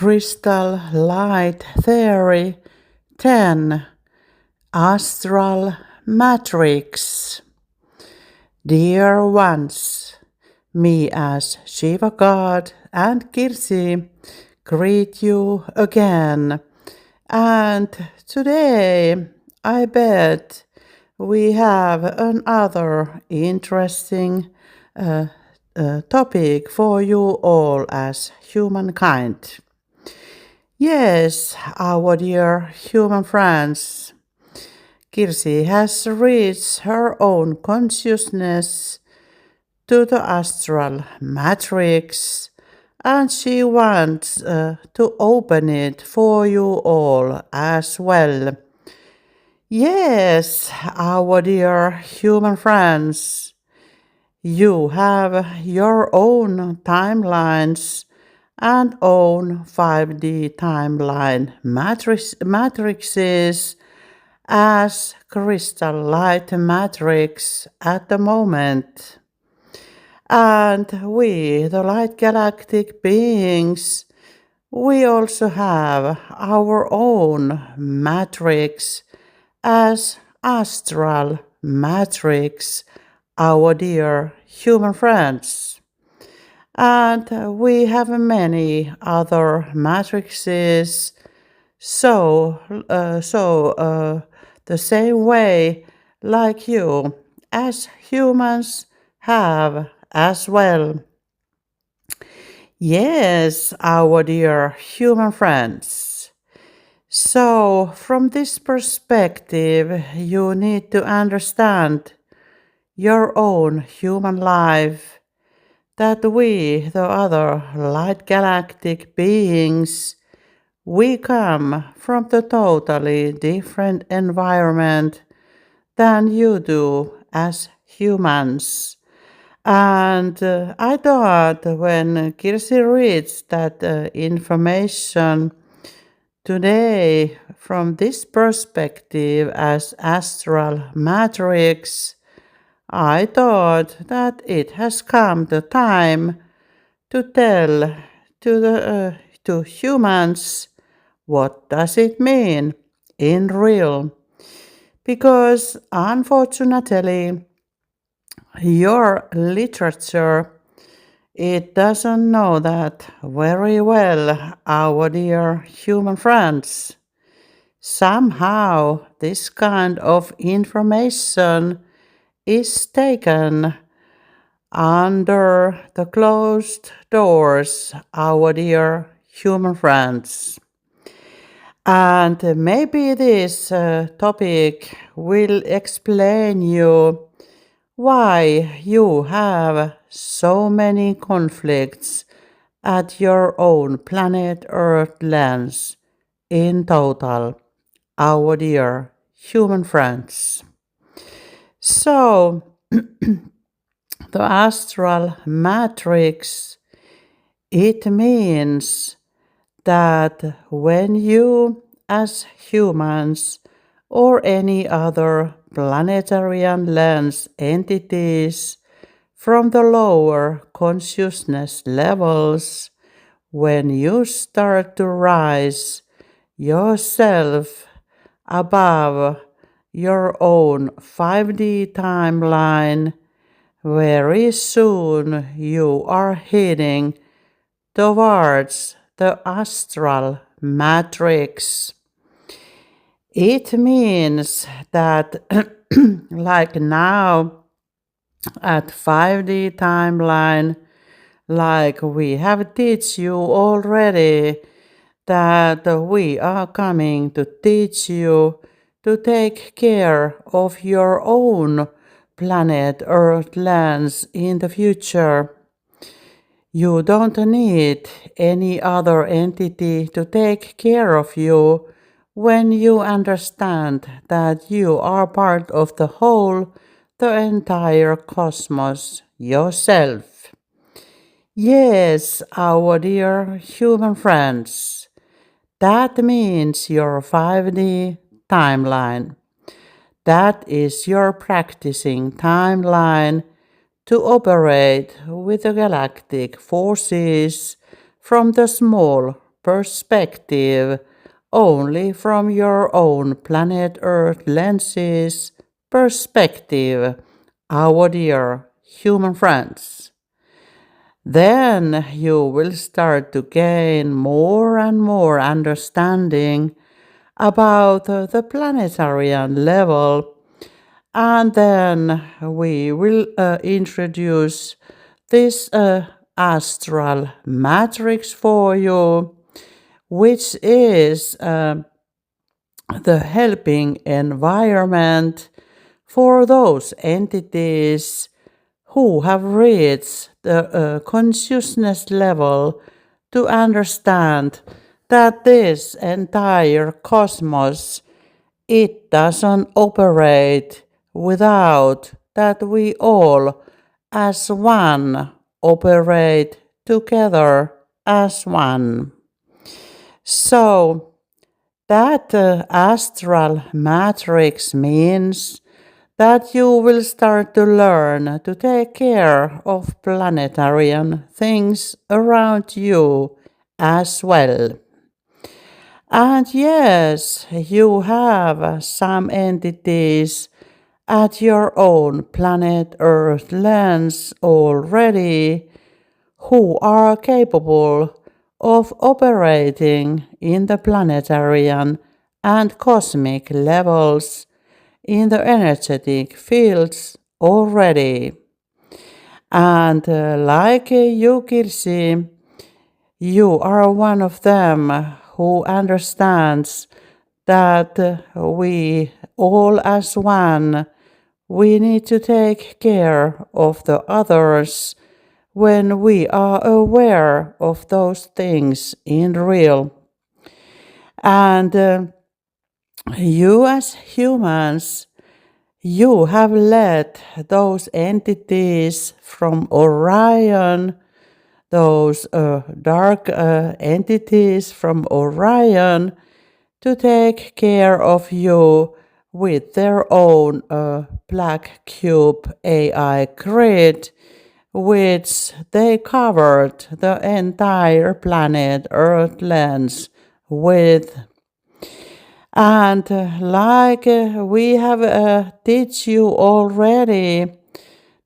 Crystal Light Theory 10 Astral Matrix. Dear ones, me as Shiva God and Kirsi greet you again. And today I bet we have another interesting topic for you all as humankind. Yes, our dear human friends, Kirsi has reached her own consciousness to the astral matrix, and she wants to open it for you all as well. Yes, our dear human friends, you have your own timelines and own 5D timeline matrices as crystal light matrix at the moment. And we, the light galactic beings, we also have our own matrix as astral matrix, our dear human friends. And we have many other matrices, so the same way like you as humans have as well. Yes, our dear human friends. So from this perspective, you need to understand your own human life, that we, the other light galactic beings, we come from the totally different environment than you do as humans. And I thought when Kirsi reads that information today from this perspective as astral matrix, I thought that it has come the time to tell to humans what does it mean in real. Because unfortunately, your literature, it doesn't know that very well, our dear human friends. Somehow this kind of information is taken under the closed doors, our dear human friends. And maybe this topic will explain you why you have so many conflicts at your own planet Earth lens in total, our dear human friends. So, the astral matrix, it means that when you as humans or any other planetarian lens entities from the lower consciousness levels, when you start to rise yourself above your own 5D timeline, very soon you are heading towards the astral matrix. It means that like now at 5D timeline, like we have teach you already, that we are coming to teach you to take care of your own planet Earth lands in the future. You don't need any other entity to take care of you when you understand that you are part of the whole, the entire cosmos yourself. Yes, our dear human friends, that means your 5D timeline. That is your practicing timeline to operate with the galactic forces from the small perspective only from your own planet Earth lenses perspective, our dear human friends. Then you will start to gain more and more understanding about the planetarian level, and then we will introduce this astral matrix for you, which is the helping environment for those entities who have reached the consciousness level to understand that this entire cosmos, it doesn't operate without that we all as one operate together as one. So that astral matrix means that you will start to learn to take care of planetarian things around you as well. And yes, you have some entities at your own planet Earth lens already who are capable of operating in the planetarian and cosmic levels in the energetic fields already. And like you, Kirsi, you are one of them who understands that we all as one, we need to take care of the others when we are aware of those things in real. And you as humans, you have let those entities from Orion, those dark entities from Orion, to take care of you with their own black cube AI grid, which they covered the entire planet Earth lens with. And like we have teach you already,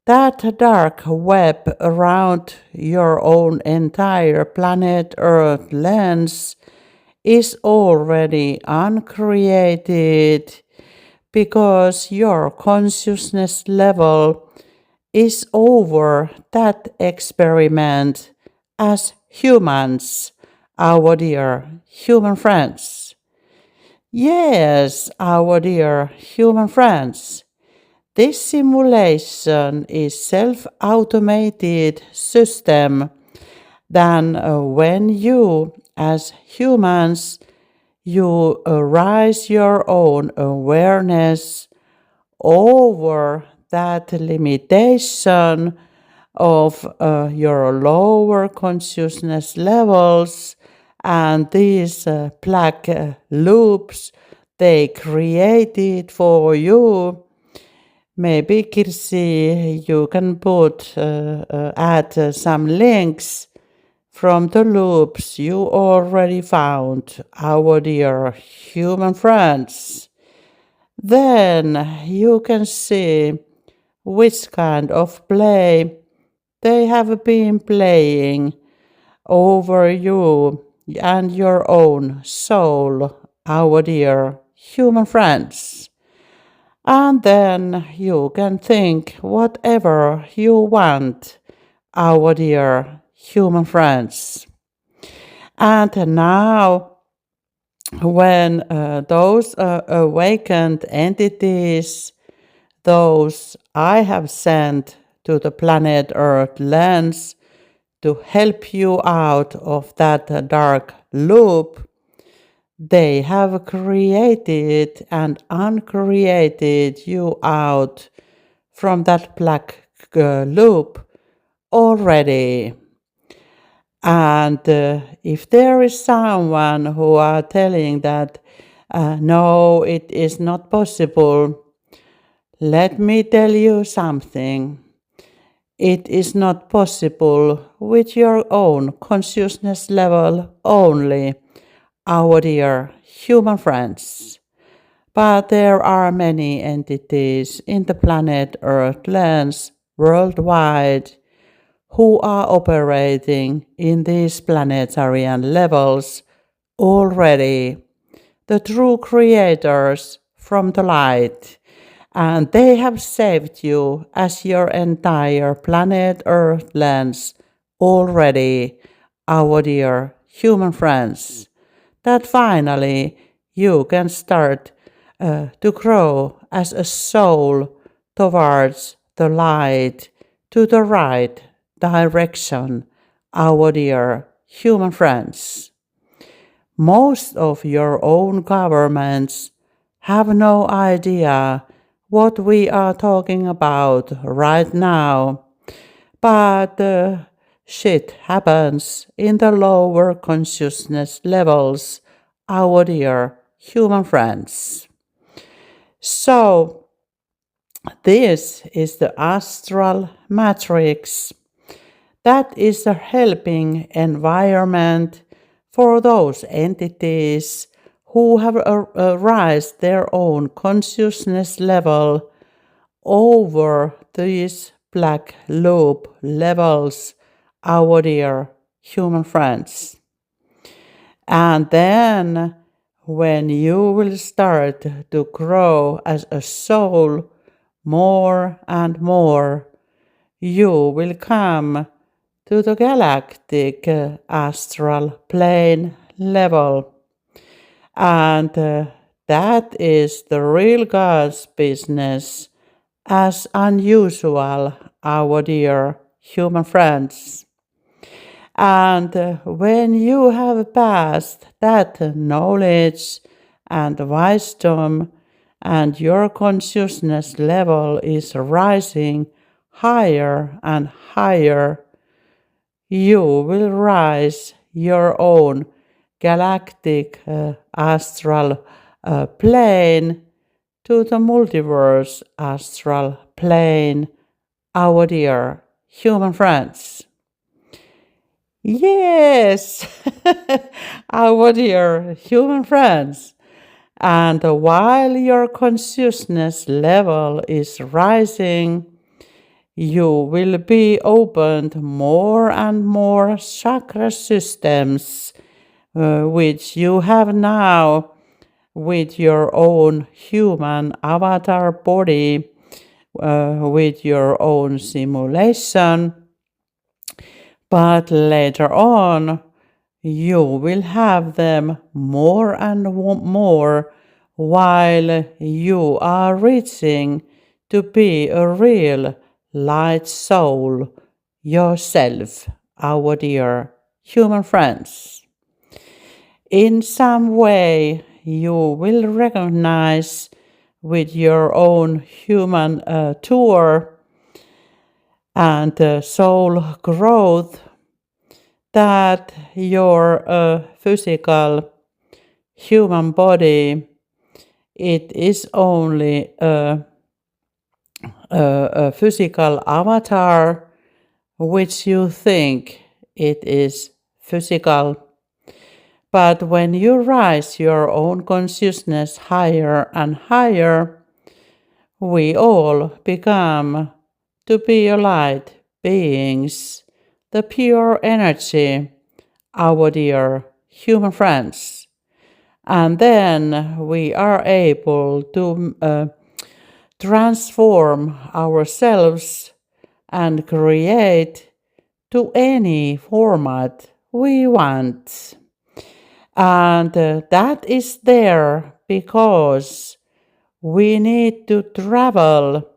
that dark web around your own entire planet Earth lens is already uncreated because your consciousness level is over that experiment as humans, our dear human friends. Yes, our dear human friends, this simulation is self-automated system than when you, as humans, you raise your own awareness over that limitation of your lower consciousness levels and these black loops they created for you. Maybe Kirsi, you can add some links from the loops you already found, our dear human friends. Then you can see which kind of play they have been playing over you and your own soul, our dear human friends. And then you can think whatever you want, our dear human friends. And now, when those awakened entities, those I have sent to the planet Earth lens to help you out of that dark loop, they have created and uncreated you out from that black loop already. And if there is someone who are telling that no, it is not possible, let me tell you something. It is not possible with your own consciousness level only, our dear human friends. But there are many entities in the planet Earth lands worldwide who are operating in these planetarian levels already, the true creators from the light, and they have saved you as your entire planet Earth lands already, our dear human friends, that finally you can start to grow as a soul towards the light, to the right direction, our dear human friends. Most of your own governments have no idea what we are talking about right now, but shit happens in the lower consciousness levels, our dear human friends. So, this is the Astral Matrix. That is a helping environment for those entities who have raised their own consciousness level over these black loop levels, our dear human friends. And then when you will start to grow as a soul more and more, you will come to the galactic astral plane level. And that is the real God's business, as unusual, our dear human friends. And when you have passed that knowledge and wisdom, and your consciousness level is rising higher and higher, you will rise your own galactic astral plane to the multiverse astral plane, our dear human friends. Yes, our dear human friends. And while your consciousness level is rising, you will be opened more and more chakra systems, which you have now with your own human avatar body, with your own simulation. But later on, you will have them more and more while you are reaching to be a real light soul yourself, our dear human friends. In some way, you will recognize with your own human tour and soul growth that your physical human body, it is only a physical avatar which you think it is physical. But when you rise your own consciousness higher and higher, we all become to be light beings, the pure energy, our dear human friends. And then we are able to transform ourselves and create to any format we want. And that is there because we need to travel,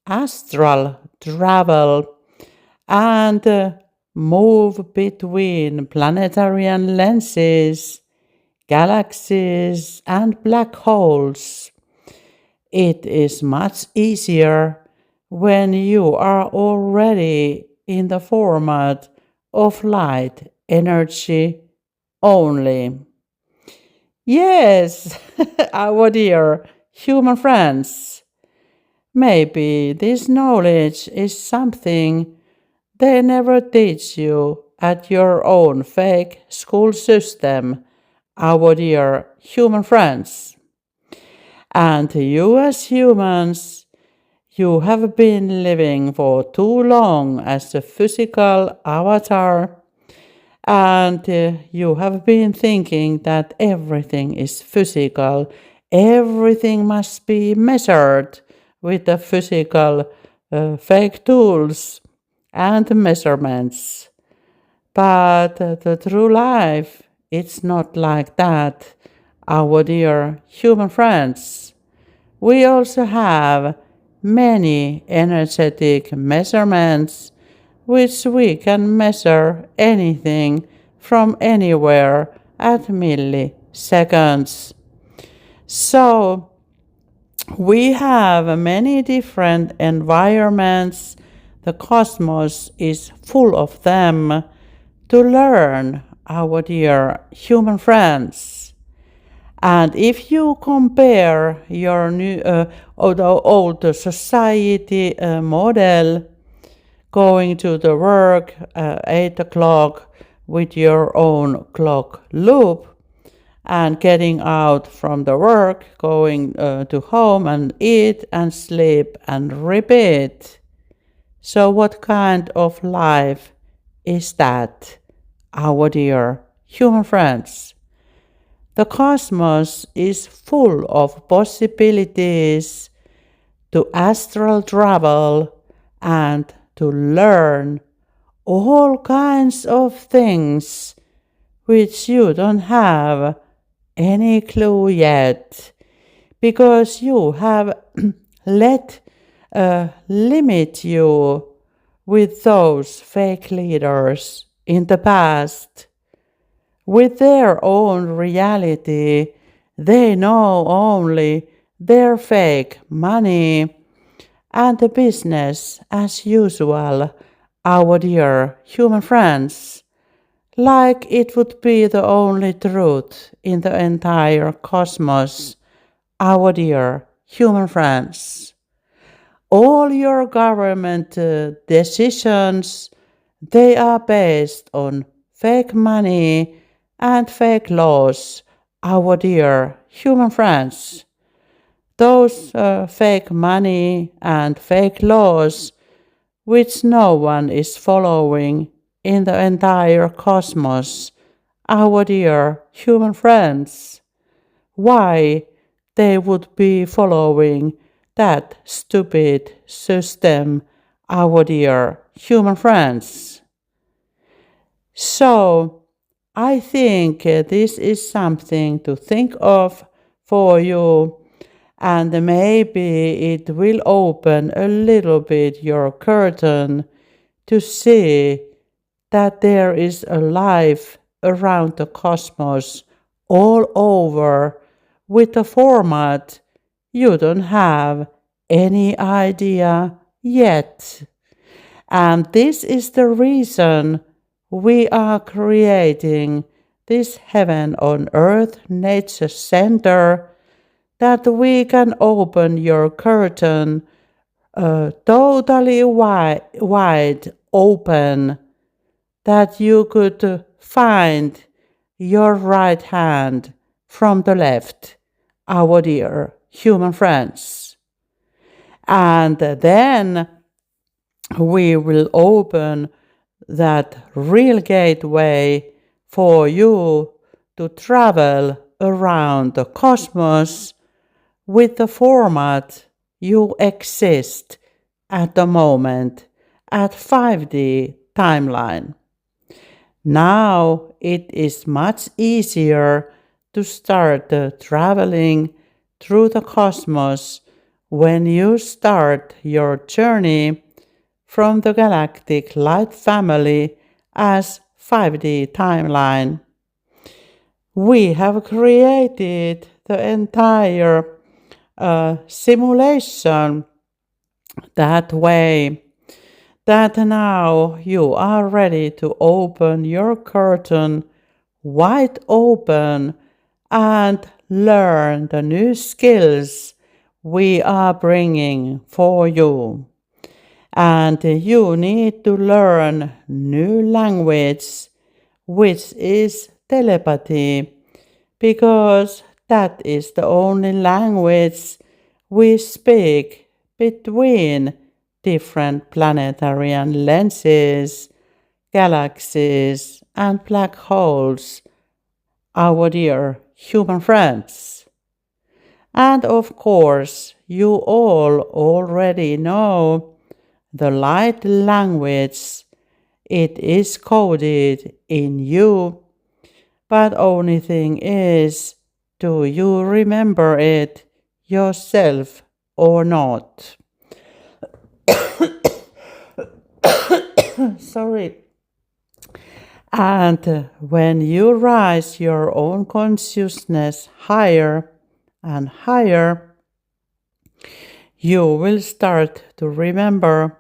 astral travel, and move between planetarian lenses, galaxies, and black holes. It is much easier when you are already in the format of light energy only. Yes, our dear human friends, maybe this knowledge is something they never teach you at your own fake school system, our dear human friends. And you as humans, you have been living for too long as a physical avatar, and you have been thinking that everything is physical, everything must be measured with the physical fake tools and measurements. But the true life, it's not like that, our dear human friends. We also have many energetic measurements which we can measure anything from anywhere at milliseconds. So we have many different environments. The cosmos is full of them to learn, our dear human friends. And if you compare your new or the old society model, going to the work 8 o'clock with your own clock loop, and getting out from the work, going to home and eat and sleep and repeat. So what kind of life is that, our dear human friends? The cosmos is full of possibilities to astral travel and to learn all kinds of things which you don't have any clue yet, because you have let limit you with those fake leaders in the past. With their own reality, they know only their fake money and the business as usual, our dear human friends, like it would be the only truth in the entire cosmos, our dear human friends. All your government decisions, they are based on fake money and fake laws, our dear human friends. Those fake money and fake laws which no one is following in the entire cosmos, our dear human friends. Why they would be following that stupid system, our dear human friends? So, I think this is something to think of for you, and maybe it will open a little bit your curtain to see that there is a life around the cosmos all over with a format you don't have any idea yet. And this is the reason we are creating this Heaven on Earth Nature Center, that we can open your curtain totally wide open, that you could find your right hand from the left, our dear human friends. And then we will open that real gateway for you to travel around the cosmos with the format you exist at the moment at 5D timeline. Now it is much easier to start traveling through the cosmos when you start your journey from the galactic light family as 5D timeline. We have created the entire simulation that way, that now you are ready to open your curtain wide open and learn the new skills we are bringing for you. And you need to learn new language, which is telepathy, because that is the only language we speak between different planetary lenses, galaxies, and black holes, our dear human friends. And of course, you all already know the light language. It is coded in you, but only thing is, do you remember it yourself or not? Sorry. And when you rise your own consciousness higher and higher, you will start to remember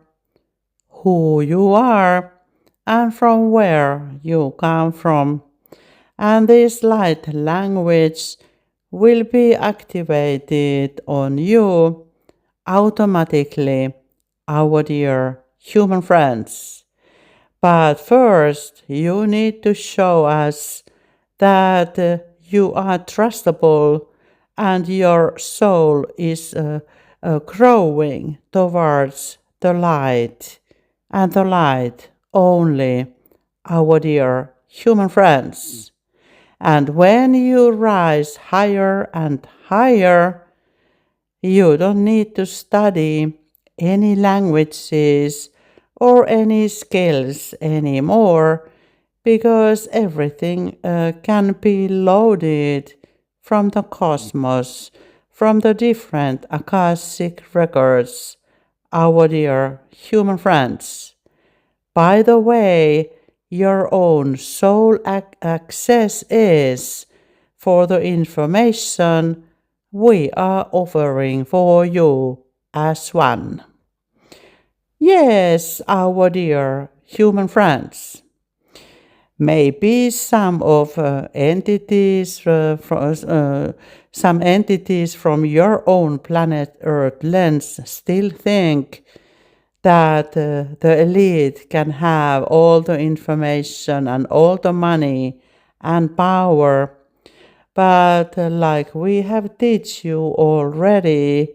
who you are and from where you come from. And this light language will be activated on you automatically, our dear human friends. But first, you need to show us that you are trustable and your soul is growing towards the light, and the light only, our dear human friends. And when you rise higher and higher, you don't need to study any languages or any skills anymore, because everything can be loaded from the cosmos, from the different Akashic records, our dear human friends. By the way, your own soul access is for the information we are offering for you as one. Yes, our dear human friends. Maybe some of some entities from your own planet Earth lens still think that the elite can have all the information and all the money and power. But like we have teach you already,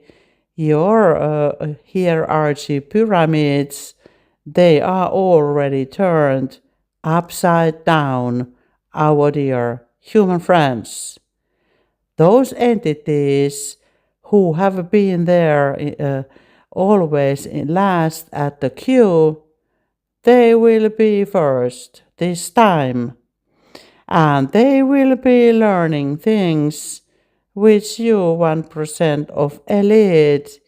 your hierarchy pyramids, they are already turned upside down, our dear human friends. Those entities who have been there always last at the queue, they will be first this time. And they will be learning things which you 1% of elite,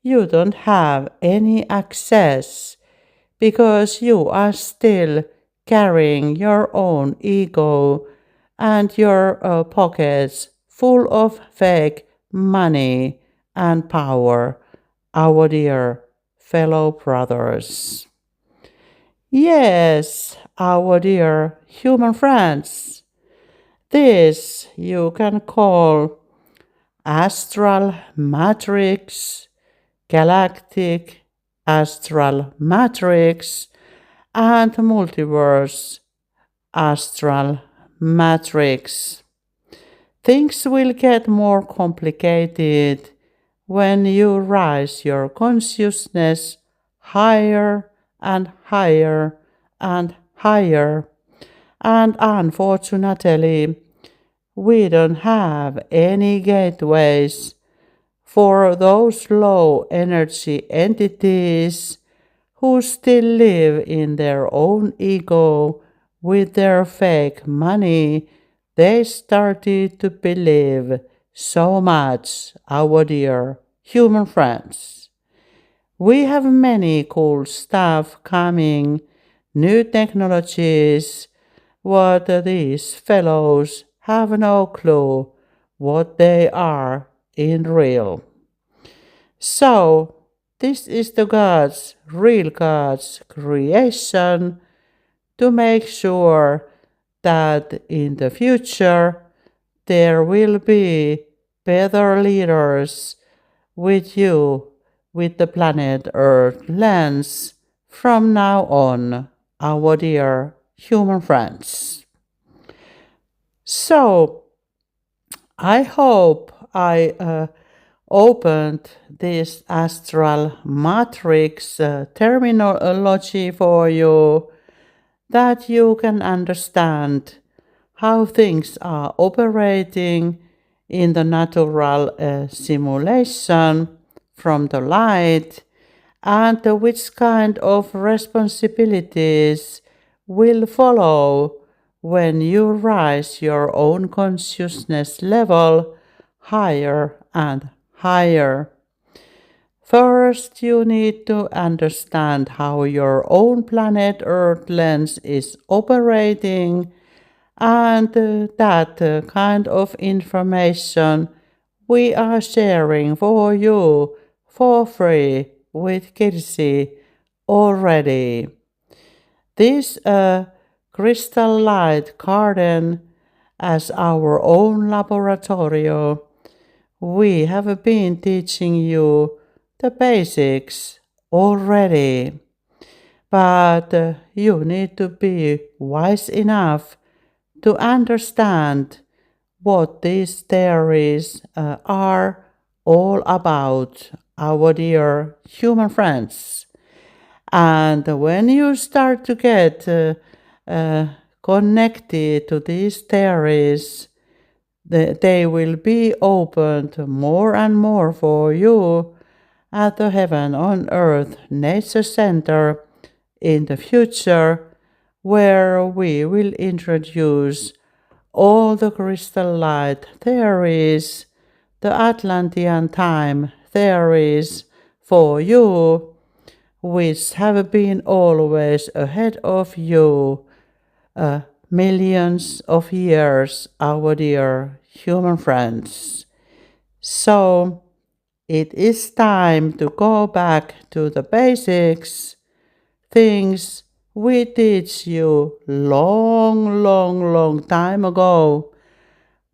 you don't have any access, because you are still carrying your own ego and your pockets full of fake money and power, our dear fellow brothers. Yes, our dear human friends, this you can call Astral Matrix, Galactic Astral Matrix, and Multiverse Astral Matrix. Things will get more complicated when you rise your consciousness higher and higher and higher. And unfortunately, we don't have any gateways for those low energy entities who still live in their own ego with their fake money. They started to believe so much, our dear human friends. We have many cool stuff coming, new technologies, what these fellows have no clue what they are in real. So, this is the God's, real God's creation to make sure that in the future there will be better leaders with you with the planet Earth lens from now on, our dear human friends. So, I hope I opened this astral matrix terminology for you, that you can understand how things are operating in the natural simulation from the light, and which kind of responsibilities will follow when you rise your own consciousness level higher and higher. First, you need to understand how your own planet Earth lens is operating, and that kind of information we are sharing for you for free with Kirsi already. This crystal light garden as our own laboratory, we have been teaching you the basics already. But you need to be wise enough to understand what these theories are all about, our dear human friends. And when you start to get connected to these theories, they will be opened more and more for you at the Heaven on Earth Nature Center in the future, where we will introduce all the crystal light theories, the Atlantean time theories for you, which have been always ahead of you millions of years, our dear human friends. So it is time to go back to the basics, things we teach you long time ago,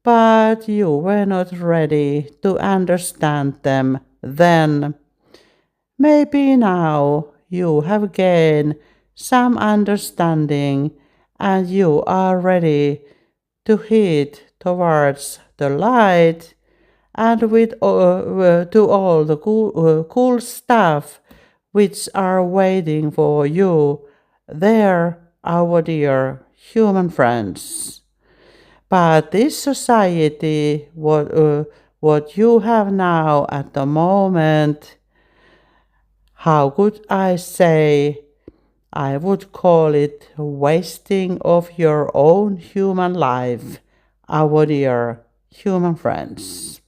but you were not ready to understand them then. Maybe now you have gained some understanding and you are ready to head towards the light, and to all the cool stuff which are waiting for you there, our dear human friends. But this society, what you have now at the moment, how could I say? I would call it wasting of your own human life, our dear human friends.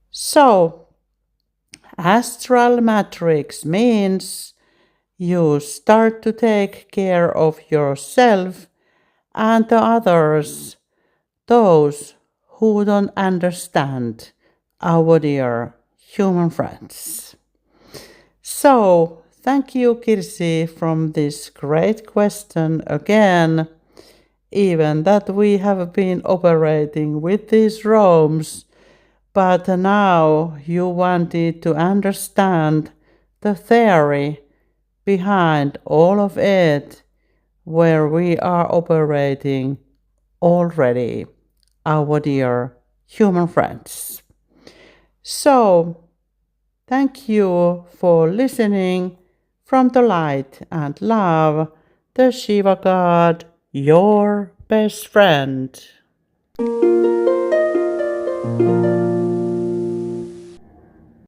So, Astral Matrix means you start to take care of yourself and the others, those who don't understand, our dear human friends. So, thank you, Kirsi, from this great question again. Even that we have been operating with these realms, but now you wanted to understand the theory behind all of it, where we are operating already, our dear human friends. So, thank you for listening from the light and love, the Shiva God, your best friend.